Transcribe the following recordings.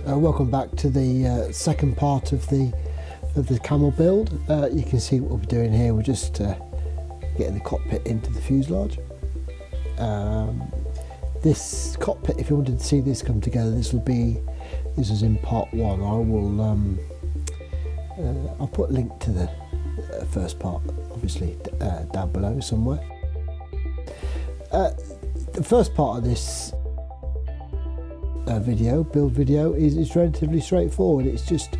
Welcome back to the second part of the camel build. You can see what we're doing here. We're just getting the cockpit into the fuselage. This cockpit, if you wanted to see this come together, this is in part one. I'll put a link to the first part, obviously down below somewhere. The first part of this build video is relatively straightforward. It's just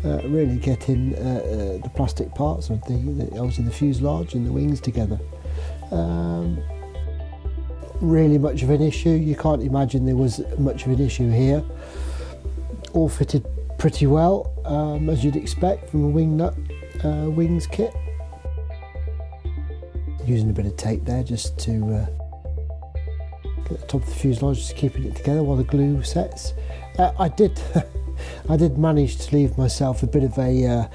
really getting the plastic parts of obviously the fuselage and the wings together. Really much of an issue, you can't imagine there was much of an issue here. All fitted pretty well, as you'd expect from a Wingnut Wings kit. Using a bit of tape there just to get the top of the fuselage, just keeping it together while the glue sets. I did manage to leave myself a bit of a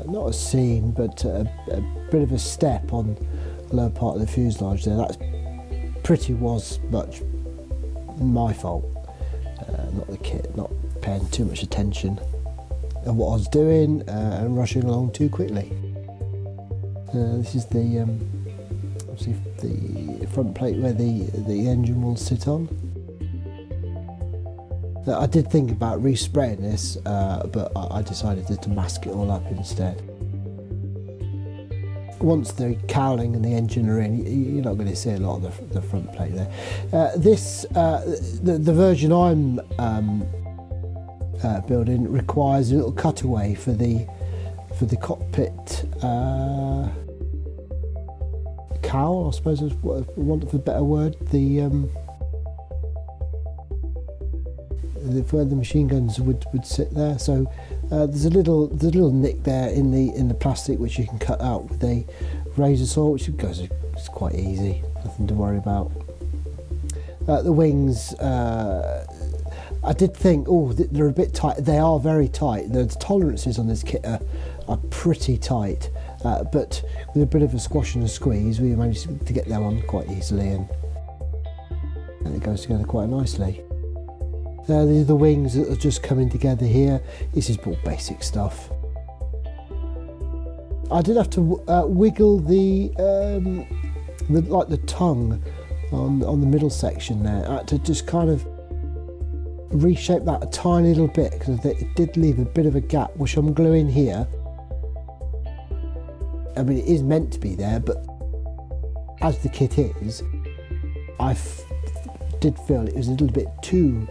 not a seam, but a bit of a step on the lower part of the fuselage there. That's pretty much my fault, not the kit, not paying too much attention at what I was doing and rushing along too quickly. This is the obviously the front plate where the engine will sit on. I did think about respraying this, but I decided to mask it all up instead. Once the cowling and the engine are in, you're not going to see a lot of the front plate there. The version I'm building requires a little cutaway for the cockpit cowl, I suppose is what I want for a better word. Where the machine guns would sit there. So there's a little nick there in the plastic which you can cut out with a razor saw, which it's quite easy, nothing to worry about. The wings, I did think, they're a bit tight. They are very tight. The tolerances on this kit are pretty tight, but with a bit of a squash and a squeeze, we managed to get them on quite easily, and it goes together quite nicely. These are the wings that are just coming together here. This is all basic stuff. I did have to wiggle the tongue on the middle section there. I had to just kind of reshape that a tiny little bit because it did leave a bit of a gap, which I'm gluing here. I mean, it is meant to be there, but as the kit is, I did feel it was a little bit too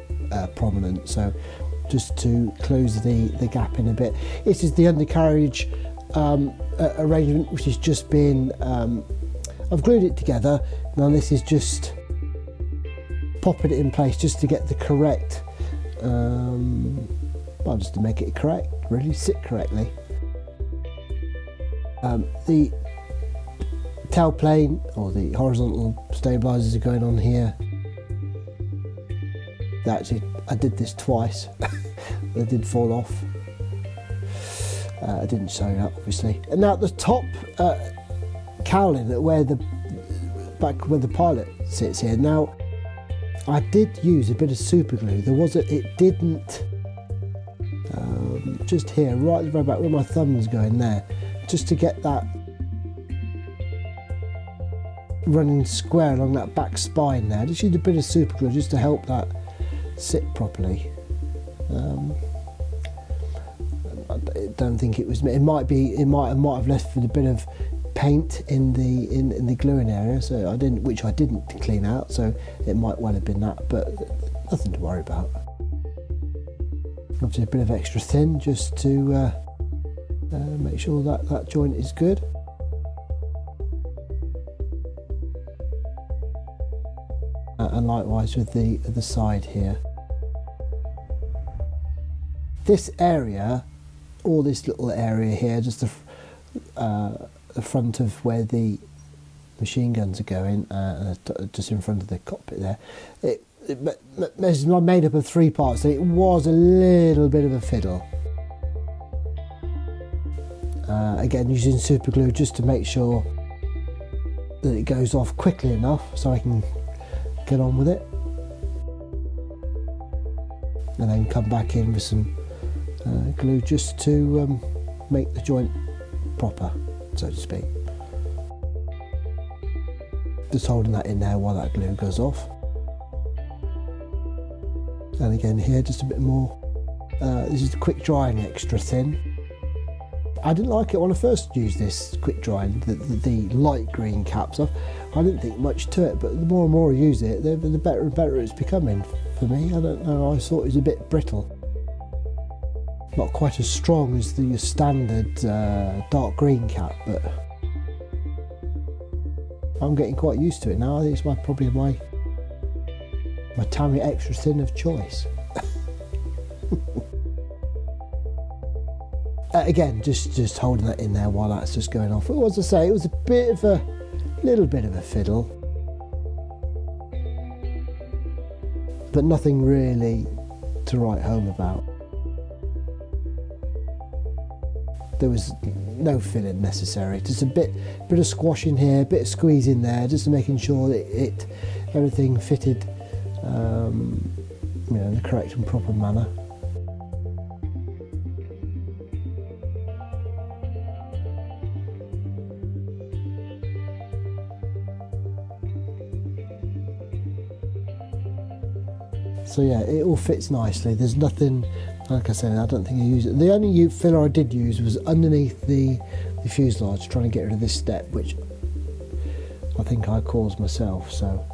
prominent, so just to close the gap in a bit. This is the undercarriage arrangement, which has just been I've glued it together. Now this is just popping it in place just to get the correct just to make it correct, really sit correctly. The tail plane or the horizontal stabilizers are going on here. Actually, I did this twice. They did fall off. I didn't sew it up, obviously. And now the top cowling, where the pilot sits here. Now, I did use a bit of super glue. It didn't just here, right at the very back where my thumb was going there, just to get that running square along that back spine there. Just used a bit of super glue just to help that sit properly. I don't think it was. It might have left with a bit of paint in the gluing area, so which I didn't clean out. So it might well have been that, but nothing to worry about. Obviously, a bit of extra thin just to make sure that joint is good. And likewise with the side here. This area, or this little area here, just the front of where the machine guns are going, just in front of the cockpit there, it's made up of 3 parts, so it was a little bit of a fiddle. Again, using super glue just to make sure that it goes off quickly enough so I can get on with it. and then come back in with some glue just to make the joint proper, so to speak. Just holding that in there while that glue goes off. And again here, just a bit more. This is the quick drying extra thin. I didn't like it when I first used this quick drying, the light green caps. I didn't think much to it, but the more and more I use it, the better and better it's becoming for me. I don't know, I thought it was a bit brittle. Not quite as strong as the standard dark green cap, but I'm getting quite used to it now. I think it's probably my Tamiya extra thin of choice. Again, just holding that in there while that's just going off. As I say, it was a little bit of a fiddle, but nothing really to write home about. There was no filling necessary, just a bit of squashing here, a bit of squeezing there, just making sure that everything fitted in the correct and proper manner. So yeah, it all fits nicely. There's nothing, like I said, I don't think I use it. The only filler I did use was underneath the fuselage, trying to get rid of this step, which I think I caused myself. So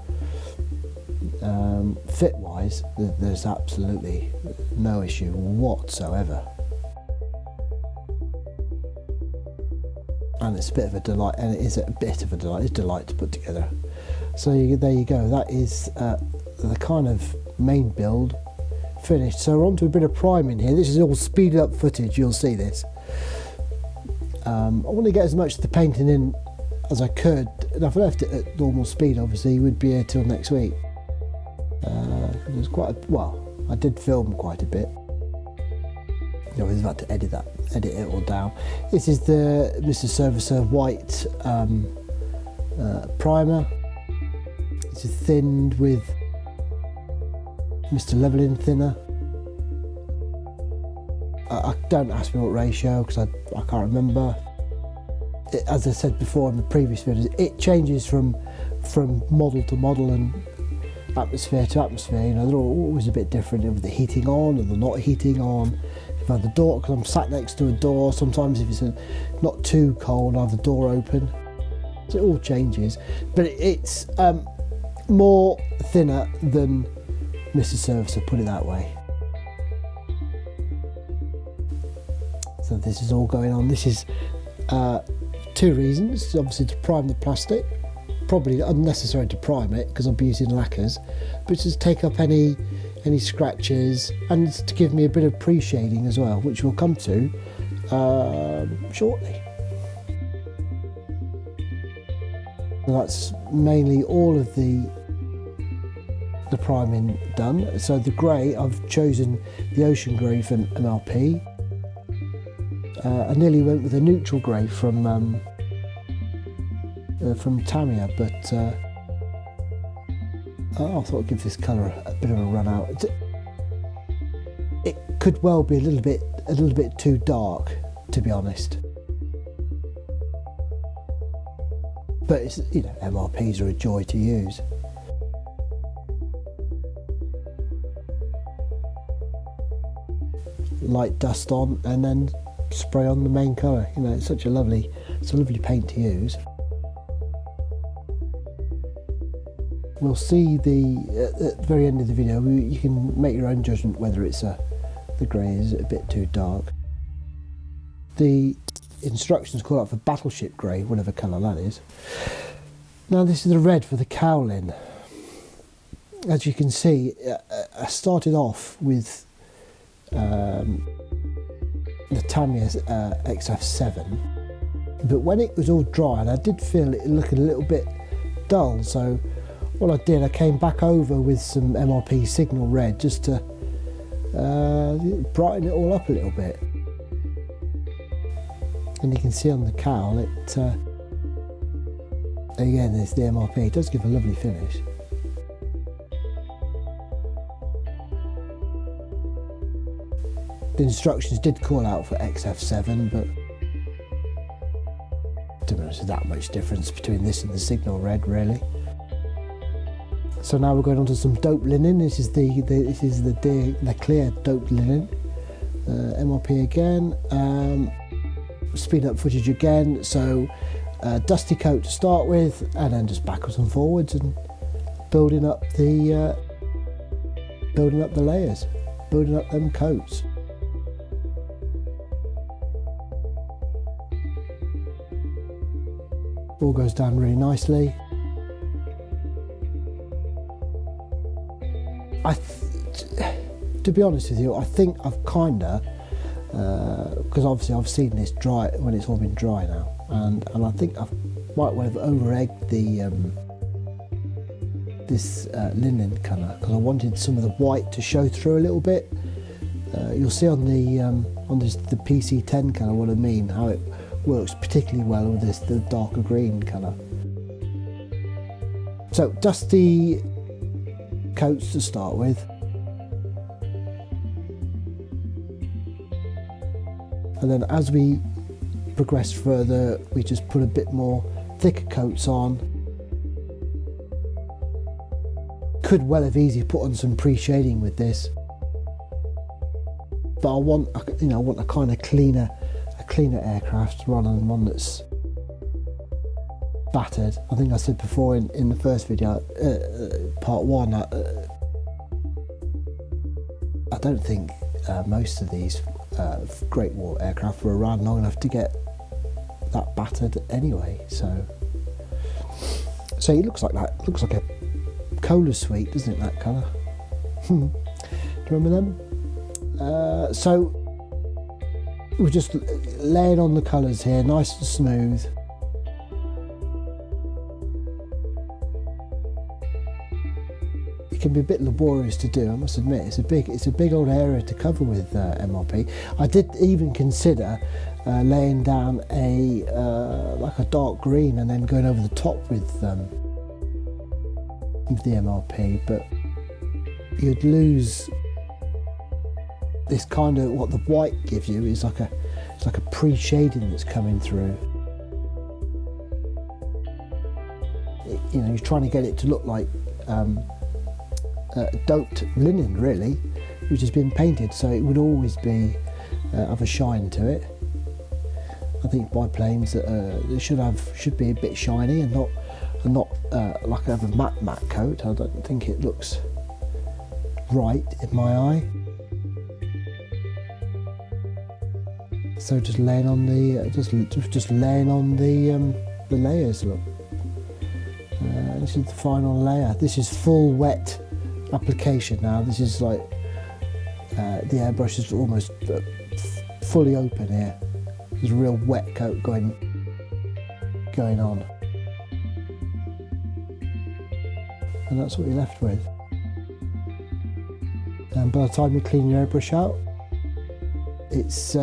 fit-wise, there's absolutely no issue whatsoever. And it's a bit of a delight, and it is a bit of a delight. It's a delight to put together. So there you go. That is the kind of main build finished. So we're on to a bit of priming here. This is all speeded up footage, you'll see this. I want to get as much of the painting in as I could, and if I left it at normal speed, obviously we'd be here till next week. There's I did film quite a bit. I was about to edit it all down. This is the Mr. Servicer white primer. This is thinned with Mr. Leveling Thinner. Don't ask me what ratio, because I can't remember. As I said before in the previous videos, it changes from model to model and atmosphere to atmosphere. They're always a bit different with the heating on or the not heating on. If I have the door, because I'm sat next to a door, sometimes if it's not too cold, I have the door open. So it all changes, but it's more thinner than Mr. Servicer, put it that way. So this is all going on. This is two reasons. Obviously to prime the plastic, probably unnecessary to prime it because I'll be using lacquers, but just take up any scratches, and to give me a bit of pre-shading as well, which we'll come to shortly. So that's mainly all of the priming done. So the grey, I've chosen the ocean grey from MLP. I nearly went with a neutral grey from Tamiya, but I thought I'd give this colour a bit of a run out. It could well be a little bit too dark, to be honest. But it's, MRPs are a joy to use. Light dust on and then spray on the main colour. It's a lovely paint to use. We'll see at the very end of the video. You can make your own judgment whether the grey is a bit too dark. The instructions call out for battleship grey, whatever colour that is. Now this is the red for the cowling. As you can see, I started off with the Tamiya XF7, but when it was all dried, I did feel it looking a little bit dull. So what I did, I came back over with some MRP Signal Red just to brighten it all up a little bit. And you can see on the cowl, again, there's the MRP. It does give a lovely finish. The instructions did call out for XF7, but to be honest, there's that much difference between this and the Signal Red, really. So now we're going on to some dope linen. This is the clear dope linen. MRP again. Speed up footage again. So dusty coat to start with, and then just backwards and forwards, and building up the layers, building up them coats. All goes down really nicely. To be honest with you, I think I've kinda, because obviously I've seen this dry when it's all been dry now, and I think I've might well have over-egged this linen colour, because I wanted some of the white to show through a little bit. You'll see on the PC10 colour what I mean, how it works particularly well with the darker green colour. So dusty coats to start with, and then as we progress further we just put a bit more thicker coats on. Could well have easily put on some pre-shading with this, but I want a kind of cleaner aircraft rather than one that's battered. I think I said before in the first video, part one, I don't think most of these Great War aircraft were around long enough to get that battered anyway. So it looks like that. It looks like a cola sweet, doesn't it? That colour. Do you remember them? So we're just laying on the colours here, nice and smooth. It can be a bit laborious to do, I must admit. It's a big old area to cover with MRP. I did even consider laying down like a dark green and then going over the top with the MRP, but you'd lose this kind of, what the white gives you is like a pre-shading that's coming through. You're trying to get it to look like doped linen, really, which has been painted, so it would always be have a shine to it. I think biplanes should be a bit shiny and not like have a matte coat. I don't think it looks right in my eye. So just laying on the just laying on the layers. Look, this is the final layer. This is full wet application now. This is like the airbrush is almost fully open here. There's a real wet coat going on, and that's what you're left with. And by the time you clean your airbrush out, it's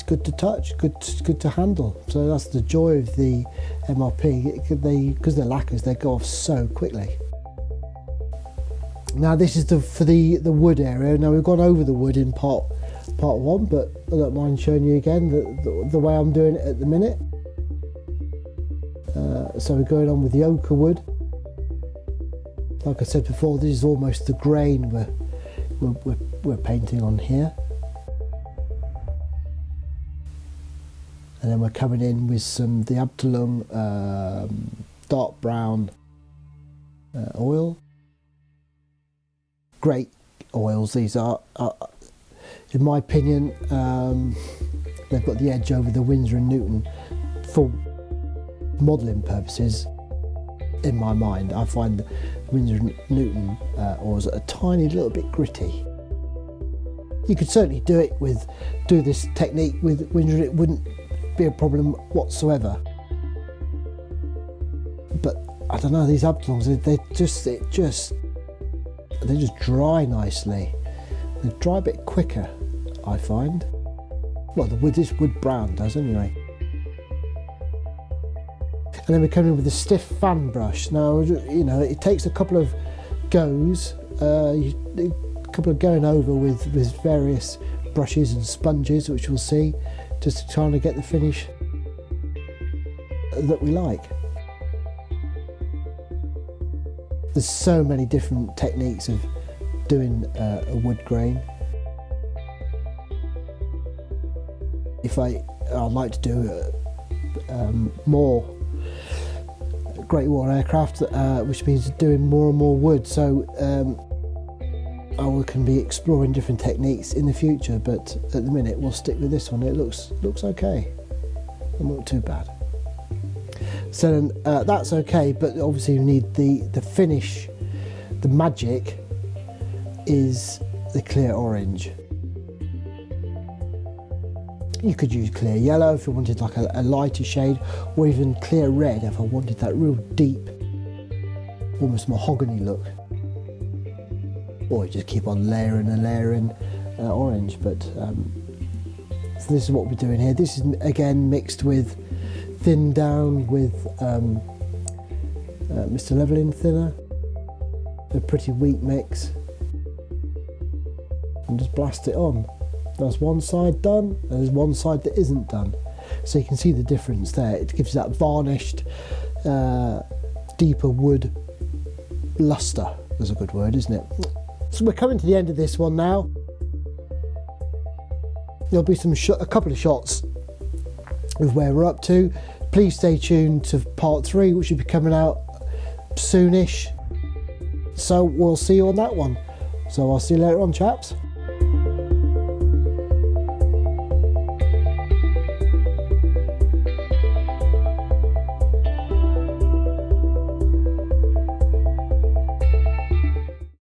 good to touch, good to handle. So that's the joy of the MRP. Because they're lacquers, they go off so quickly. Now this is for the wood area. Now we've gone over the wood in part one, but I don't mind showing you again the way I'm doing it at the minute. So we're going on with the ochre wood. Like I said before, this is almost the grain we're painting on here. And then we're coming in with the Abteilung dark brown oil. Great oils these are. In my opinion, they've got the edge over the Winsor & Newton for modelling purposes. In my mind, I find the Winsor & Newton oils a tiny little bit gritty. You could certainly do this technique with Winsor. It wouldn't be a problem whatsoever. But I don't know, these Abteilungs, they just dry nicely. They dry a bit quicker, I find. Well, this wood brown does anyway. And then we're coming in with a stiff fan brush. Now, it takes a couple of goes. couple of going over with various brushes and sponges, which we'll see, just trying to get the finish that we like. There's so many different techniques of doing a wood grain. If I'd like to do more Great War aircraft, which means doing more and more wood, so I can be exploring different techniques in the future, but at the minute we'll stick with this one. It looks okay, not too bad. So then, that's okay, but obviously we need the finish. The magic is the clear orange. You could use clear yellow if you wanted like a lighter shade, or even clear red if I wanted that real deep, almost mahogany look. Or you just keep on layering and layering orange. But so this is what we're doing here. This is again mixed with thin down with Mr. Leveling Thinner. A pretty weak mix. And just blast it on. There's one side done, and there's one side that isn't done. So you can see the difference there. It gives that varnished, deeper wood luster. That's a good word, isn't it? So we're coming to the end of this one now. There'll be a couple of shots of where we're up to. Please stay tuned to part 3, which will be coming out soonish. So we'll see you on that one. So I'll see you later on, chaps.